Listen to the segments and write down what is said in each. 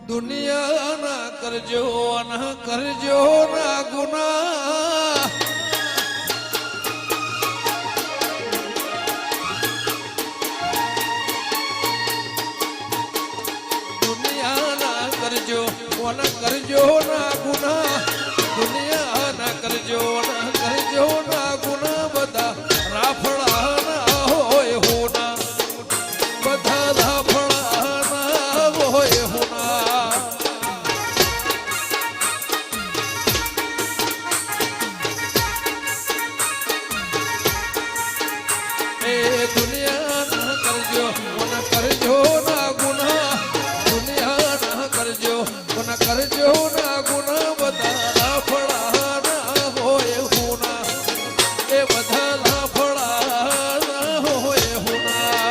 દુનિયા ના કરજો ના કરજો ના ગુના દુનિયા ના કરજો ના કરજો ના ગુના દુનિયા ના કરજો ના ગુના બધા રાફડા ના હોય હોના બધા રાફડા ના હોય હોના દુનિયા ના કરજો ના ગુના દુનિયા ના કરજો ના ગુના બધા લાફડા ના હોય હુના એ બધા લાફડા ના હોય હુના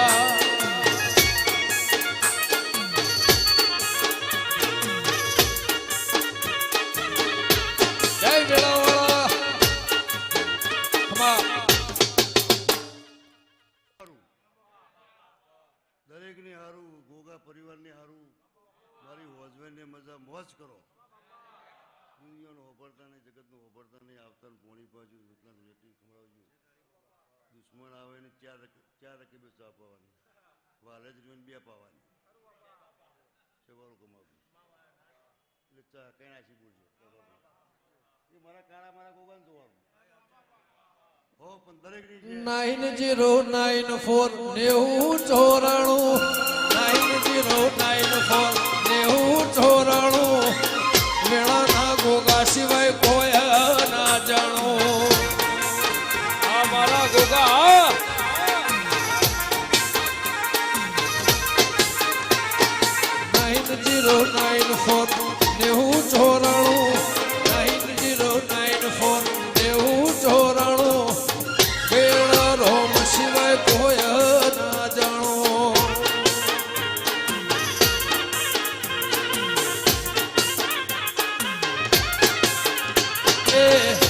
જય મેળાવાળા ખમા દરેકને હારું ગોગા પરિવારને હારું મારી હોજવેનને મજા મોજ કરો દુનિયાનો હોભળતા નહીં જગતનું હોભળતા નહીં આવતા પોણી બાજુ એટલા રેટી ખવડાવજો દુશ્મન આવે ને ચાર રકીબે ચા પાવાની વાલે જ રીવન બે પાવાની સેવાળું કમાવું એટલે ચા કઈ નાસી બોલજો એ મારા કાળા મારા ગોગાને જોવાનું હો પણ દરેકની 9094 મેળાના ગોગા સિવાય કોઈ ના જાણો આ મારા ગોગા 9094 બેડા રોમ સિવાય કોઈ ના જાણો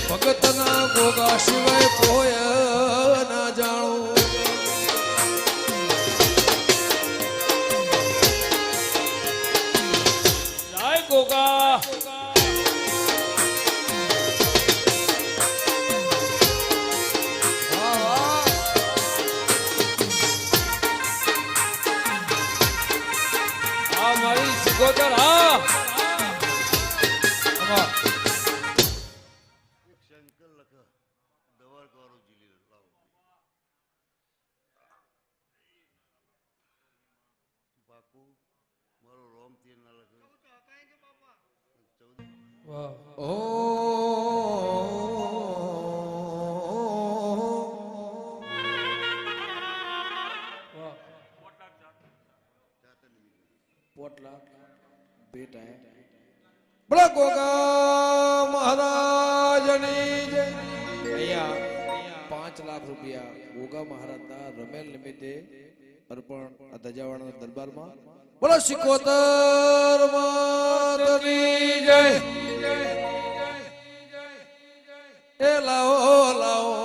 ભગતના ગોગા સિવાય કોઈ ના જાણો જય ગોગા મારી સિગોતર હા શંકર લખ દવાર કરો જીલી લાવો બાકુ મારો રોમ તીર ના લખે ઓ પોટલા બેટા બડા ગોગા મહારાજની જય અહીંયા 5 લાખ રૂપિયા ગોગા મહારાજના રમેલ નિમિત્તે અર્પણ આ ધજાવાળાના દરબારમાં બોલો સિકોતર માતની જય એ લાવો લાવો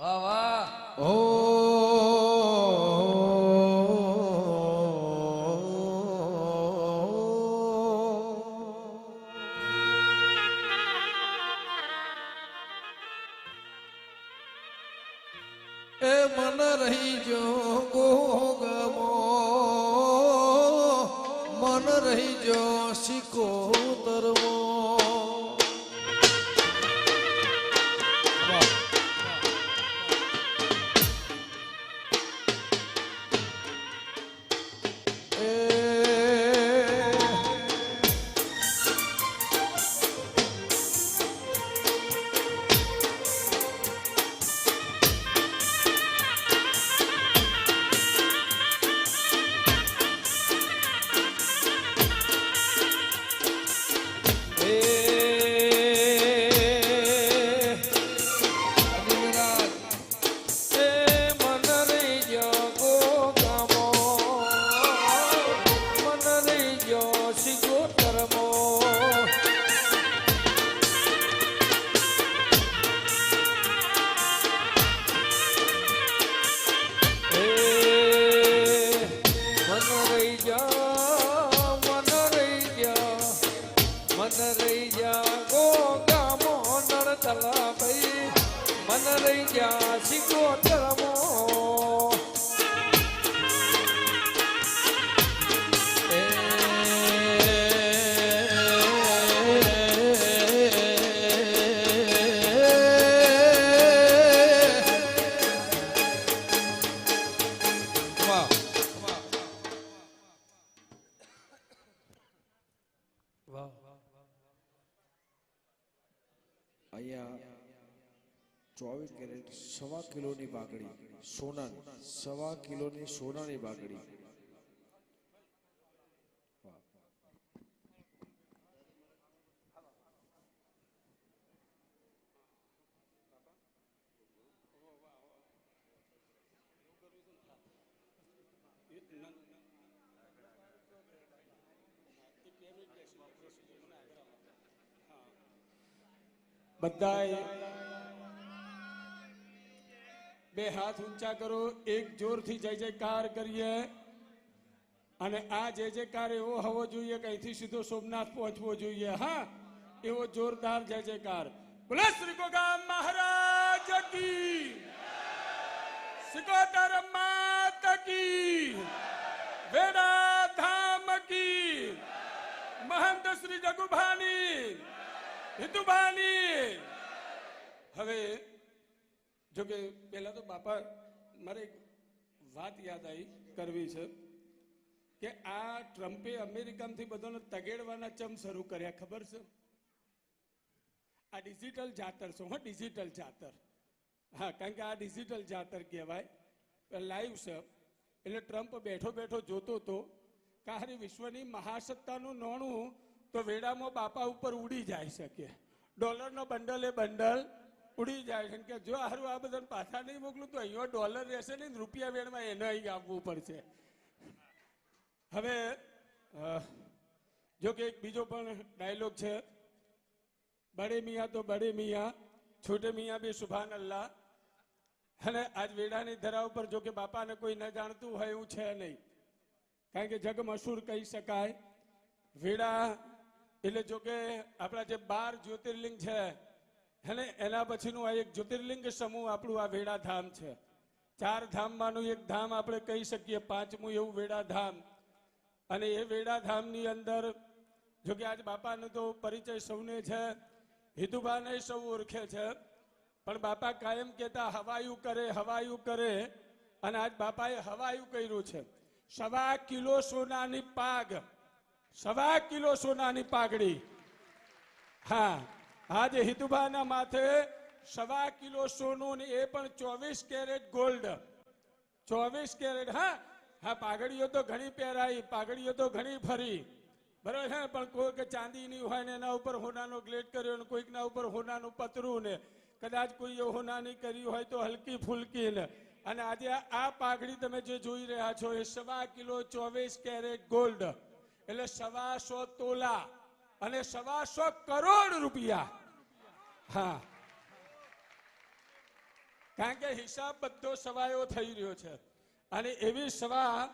વાહ વાહ ઓ એ મન રહી જો ગોગમો મન રહી જો સિકોતરમો મન રહી ગયા સિકોતરમો અહીંયા 24 કેરેટ 1.25 કિલોની બાગડી સોનાની 1.25 કિલોની સોનાની બાગડી બધાએ બે હાથ ઊંચા કરો, એક જોરથી જય જયકાર કરીએ. અને આ જય જયકાર એવો હોવો જોઈએ કે અહીંથી સીધો સોમનાથ પહોંચવો જોઈએ. હા, એવો જોરદાર જય જયકાર. બોલો શ્રી ગોગા મહારાજ કી, સિકોતર માત કી, વેડા ધામ કી, મહંત શ્રી જગુભાની હિતુબાની. હવે જો કે પહેલા તો બાપા મારે એક વાત યાદ આવી કરવી છે કે આ ટ્રમ્પે અમેરિકામાંથી બધાને તગેડવાના ચમ શરૂ કર્યા ખબર છે? આ ડિજિટલ જાતર છે. હા, ડિજિટલ જાતર. હા, કારણ કે આ ડિજિટલ જાતર કહેવાય. લાઈવ છે એટલે ટ્રમ્પ બેઠો બેઠો જોતો હતો કે હારી વિશ્વની મહાસત્તાનું નોણું તો વેડામાં બાપા ઉપર ઉડી જાય શકે. ડોલરનો બંડલ એ બંડલ ઉડી જાય છે કે જો હારું આ બધાને પાછા નહીં મોકલું તો અહીંયા ડોલર રહેશે નહીં, રૂપિયા વેણમાં એને અહીં આપવું પડશે. હવે જો કે એક બીજો પણ ડાયલોગ છે, બડે મિયા તો બડે મિયા, છોટે મિયા બી સુભાન અલ્લાહ. અને આજ વેડાની ધરા ઉપર જો કે બાપાને કોઈ ન જાણતું હોય એવું છે નહીં, કારણ કે જગ મશહૂર કહી શકાય. વેડા એટલે જો કે આપણા જે 12 જ્યોતિર્લિંગ છે અને એના પછીનું આ એક જ્યોતિર્લિંગ સમૂહ આપણું આ વેડા ધામ છે. 4 ધામમાંનું એક ધામ આપણે કહી શકીએ, 5મું એવું વેડા ધામ. અને એ વેડા ધામની અંદર જો કે આજ બાપાનો તો પરિચય સૌને છે, હિતુબાને સૌ ઓળખે છે, પણ બાપા કાયમ કહેતા હવાયું કરે હવાયું કરે. અને આજ બાપાએ હવાયું કર્યું છે. 1.25 કિલો સોનાની પાગ, 1.25 કિલો સોનાની પાઘડી. હા, આજે હિતુબાના માથે 1.25 કિલો સોનું, એ પણ 24 કેરેટ ગોલ્ડ. 24 કેરેટ. હા હા, પાઘડીઓ તો ઘણી પહેરાઈ, પાઘડીઓ તો ઘણી ફરી, બરાબર છે. પણ કોઈક ચાંદીની હોય ને એના ઉપર હોનાનો ગ્લેટ કર્યો, ને કોઈકના ઉપર હોનાનું પતરું, ને કદાચ કોઈએ હોનાની કરી હોય તો હલકી ફૂલકી ને. અને આજે આ પાઘડી તમે જે જોઈ રહ્યા છો એ 1.25 કિલો 24 કેરેટ ગોલ્ડ, એટલે 125 તોલા અને 125 કરોડ રૂપિયા. હા, કારણ કે હિસાબ બધો સવાયો થઈ રહ્યો છે. અને એવી સવા,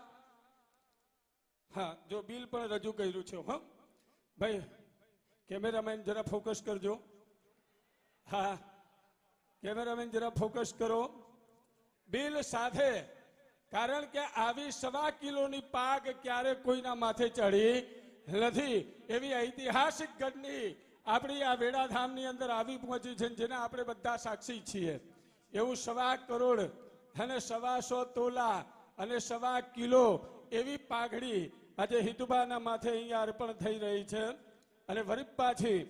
હા, જો બિલ પણ રજૂ કર્યું છે. હા ભાઈ, કેમેરામેન જરા ફોકસ કરજો. હા, કેમેરામેન જરા ફોકસ કરો. બિલ સાથે, કારણ કે આવી 1.25 કિલોની પાગ ક્યારે કોઈના માથે ચડી નથી. એવી ઐતિહાસિક ઘટની આપણી આ વેડાધામની અંદર આવી પહોંચી છે, જેના આપણે બધા સાક્ષી છીએ. એવું 1.25 કરોડ અને 125 તોલા અને 1.25 કિલો એવી પાઘડી આજે હિતુબાના માથે અહીંયા અર્પણ થઈ રહી છે. અને વળી પાછી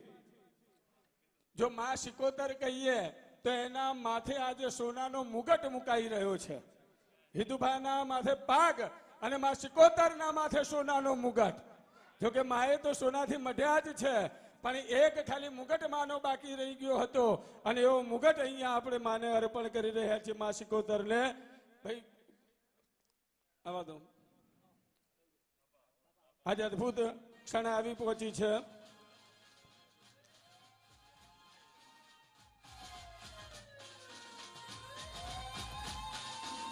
જો માં સિકોતર કહીએ તો એના માથે આજે સોનાનો મુગટ મુકાઈ રહ્યો છે. હિતુબાના માથે પાગ અને માં સિકોતરના માથે સોનાનો મુગટ. જોકે માએ તો સોનાથી મઢ્યા જ છે, પણ એક ખાલી મુગટ માનો બાકી રહી ગયો હતો. અને એવો મુગટ અહીંયા આપણે માને અર્પણ કરી રહ્યા છીએ, માં સિકોતરને. ભાઈ આવા દો. આજે અદભુત ક્ષણ આવી પહોંચી છે.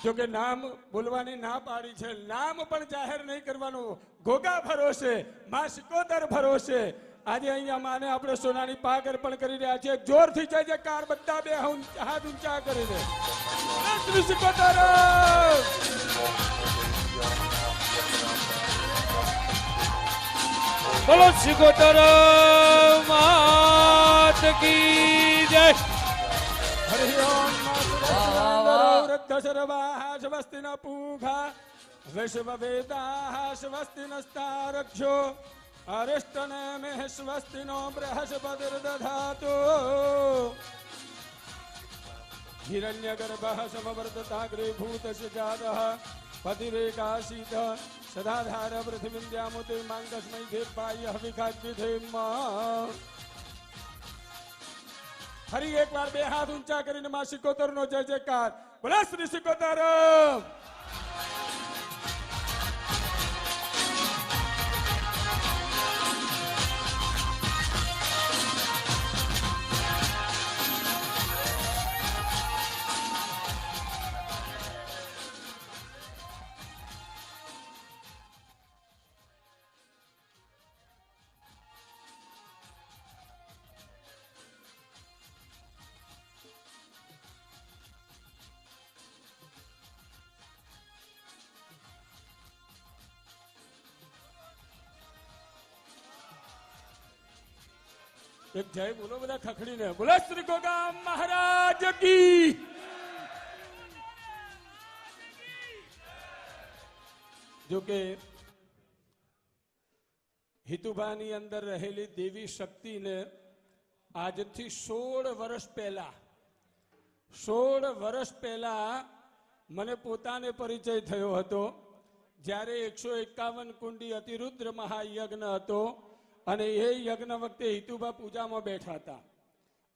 જોકે નામ બોલવાની ના પાડી છે, નામ પણ જાહેર નહીં કરવાનું. ગોગા ભરોસે, માં સિકોતર ભરોસે આજે અહીંયા માને આપણે સોનાની પાક અર્પણ કરી રહ્યા છીએ. જોરથી જય જયકાર બધા બે હાથ ઊંચા કરી દે. શ્રી સિકોતર બોલો સિકોતર માત કી જય. હરિ ઓમ વૃદ્ધ સર્વાહ સ્વસ્તિ ન પૂઘા વિશ્વવેદાઃ સ્વસ્તિ નસ્તારક્ષો અરિષ્ટને મેહ સ્વસ્તિ નો બૃહસ્પતિર્દધાતુ હિરણ્યગર્ભઃ સમવર્ધતાગ્રીભૂતસ્ય જાતઃ પતિરેકાશીત સદાધાર પૃથ્વીन्द्यामुते माङ्गस्मै देवाय हविकाद्युधेम. ફરી એકવાર બે હાથ ઊંચા કરીને માં સિકોતરનો જય જયકાર. બોલા શ્રી સિકોતર. એક જય બોલો બધા ખખડીને. બોલો શ્રી ગોગા મહારાજ કી. જો કે હિતુભાની અંદર રહેલી દેવી શક્તિને આજથી 16 વર્ષ પહેલા મને પોતાને પરિચય થયો હતો, જ્યારે 151 કુંડી અતિરુદ્ર મહાયજ્ઞ હતો અને એ યજ્ઞ વખતે હિતુભા પૂજામાં બેઠા હતા.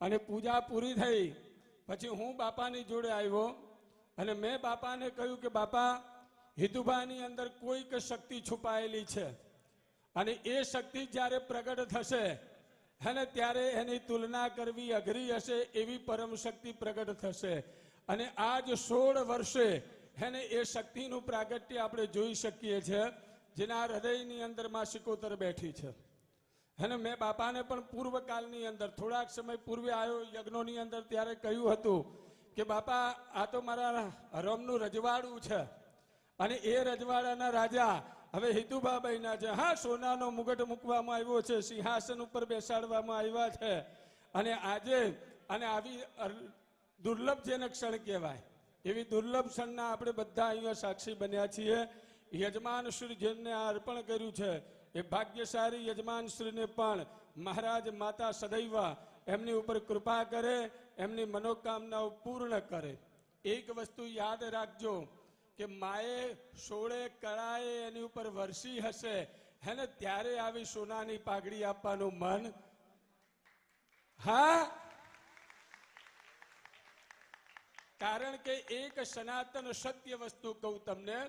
અને પૂજા પૂરી થઈ પછી હું બાપાની જોડે આવ્યો અને મેં બાપાને કહ્યું કે બાપા, હિતુભાની અંદર કોઈક શક્તિ છુપાયેલી છે અને એ શક્તિ જ્યારે પ્રગટ થશે અને ત્યારે એની તુલના કરવી અઘરી હશે એવી પરમ શક્તિ પ્રગટ થશે. અને આજ 16 વર્ષે એને એ શક્તિનું પ્રાગટ્ય આપણે જોઈ શકીએ છીએ, જેના હૃદયની અંદર માં સિકોતર બેઠી છે. અને મેં બાપાને પણ પૂર્વકાળની અંદર થોડાક સમય પૂર્વે આવ્યો યજ્ઞોની અંદર ત્યારે કહ્યું હતું કે બાપા, આ તો મારા રમનું રજવાડું છે અને એ રજવાડાના રાજા હવે હિતુભા બન્યા છે. હા, સોનાનો મુગટ મૂકવામાં આવ્યો છે, સિંહાસન ઉપર બેસાડવામાં આવ્યા છે. અને આજે અને આવી દુર્લભ જેને ક્ષણ કહેવાય એવી દુર્લભ ક્ષણના આપણે બધા અહીંયા સાક્ષી બન્યા છીએ. યજમાન શ્રી જેમને આ અર્પણ કર્યું છે એ ભાગ્યશાળી યજમાન શ્રીને પણ મહારાજ માતા સદૈવ એમની ઉપર કૃપા કરે, એમની મનોકામનાઓ પૂર્ણ કરે. એક વસ્તુ યાદ રાખજો કે માએ 16 કળાએ એની ઉપર વર્ષી હશે હેને ત્યારે આવી સોનાની પાઘડી આપવાનું મન. હા, કારણ કે એક સનાતન સત્ય વસ્તુ કહું તમને,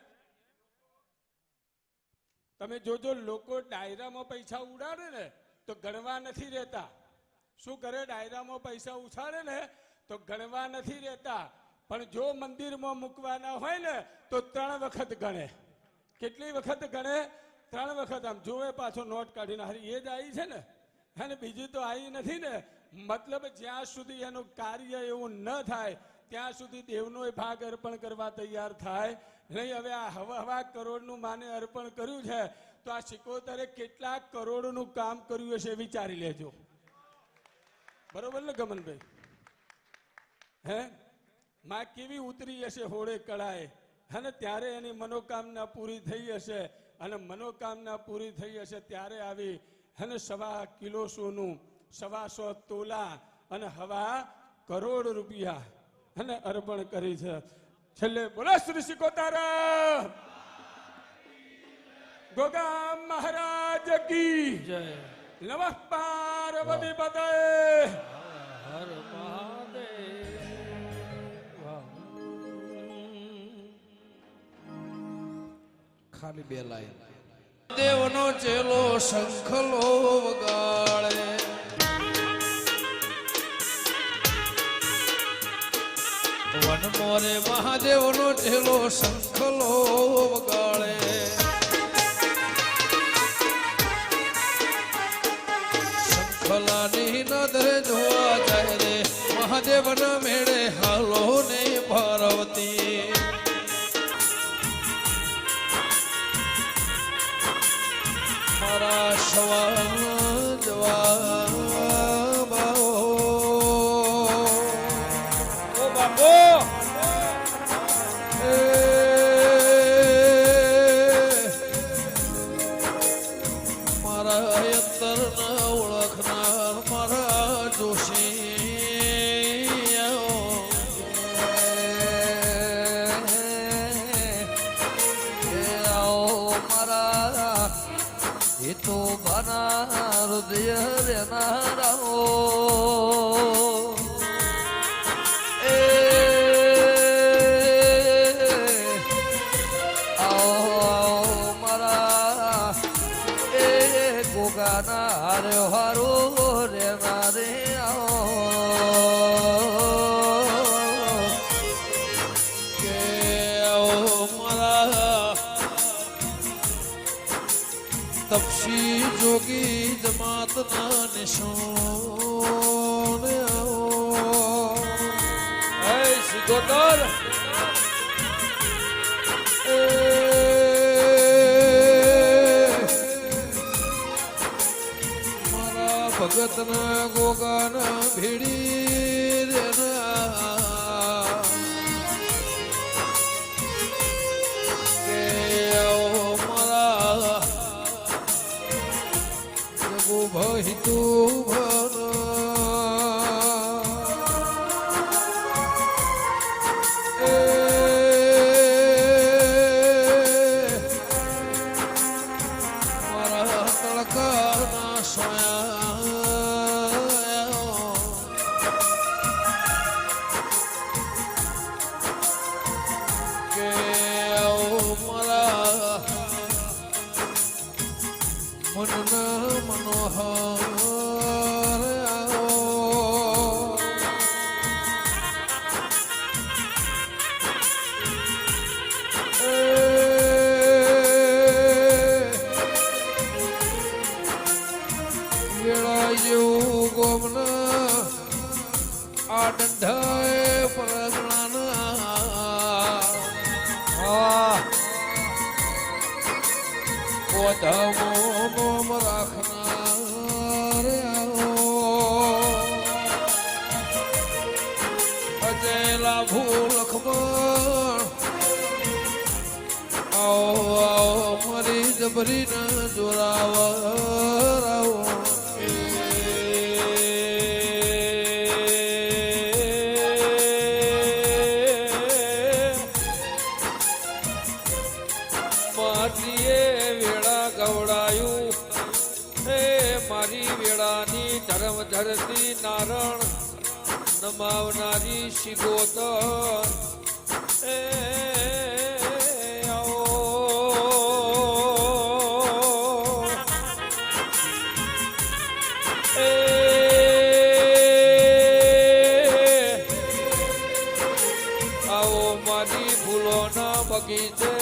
તમે જોજો લોકો ડાયરામાં પૈસા ઉડાડે ને તો ગણવા નથી રહેતા. શું કરે? ડાયરામાં પૈસા ઉછાળે ને તો ગણવા નથી રહેતા, પણ જો મંદિરમાં મૂકવાના હોય ને તો 3 વખત ગણે. કેટલી વખત ગણે? 3 વખત. આમ જોવે પાછો નોટ કાઢીને, હરી એ જ આવી છે ને, અને બીજી તો આવી નથી ને. મતલબ જ્યાં સુધી એનું કાર્ય એવું ન થાય ત્યાં સુધી દેવનો ભાગ અર્પણ કરવા તૈયાર થાય નહીં. હવે આ હવા કરોડનું માને અર્પણ કર્યું છે તો આ સિકોતરે કેટલાક કરોડનું કામ કર્યું હશે વિચારી લેજો. બરોબર ને ગમનભાઈ? હે, માં કેવી ઉતરી હશે હોળે કળાએ અને ત્યારે એની મનોકામના પૂરી થઈ હશે. અને મનોકામના પૂરી થઈ હશે ત્યારે આવી અને 1.25 કિલો સોનું, 125 તોલા અને 1.25 કરોડ રૂપિયા અને અર્પણ કરી છે. છેલ્લે બોલો શ્રી સિકોતર ગોગા મહારાજ કી જય. નમઃ પાર્વતી પતે. હર મહાદેવ. ખાલી 2 લાઈન. દેવનો ચેલો શંખલો વગાડે, વન મોરે મહાદેવનો ચેલો શંખલો વગાડે. નદરે જોવા જાય રે મહાદેવના મેળે હાલો ને પાર્વતી મારા સવાલ જવાબ આવો. ઓ બાપો મારા અંતર ના ઓળખનાર મારા જોશી મારા એ તો બના હૃદય રે નારાઓ મારા એ ગોગાના હારે હારો રે મારે કે આવો મારા તપસી જોગી જમાતના નિશાન આવો. હે સિગોતર મારા ભગતના ગોગાના ભીડી રેના કે આવો મારા જગો ભાઈ તું મારા તળકાના સોયા કે મારા મનના મનોહર વેળા જેવું ગોમના આ દંડાએ પરગણાના પોધામો મોમ રાખનાર અજેલા ભૂલખમાં આવો આવો મારી જબરી ન જોરાવર આવો. મારીએ વેળા ગવડાયું હે મારી વેળાની ધર્મ ધરતી નારણ નમાવનારી શિગોતર એ આવો એ આવો મારી ફૂલોના બગીચે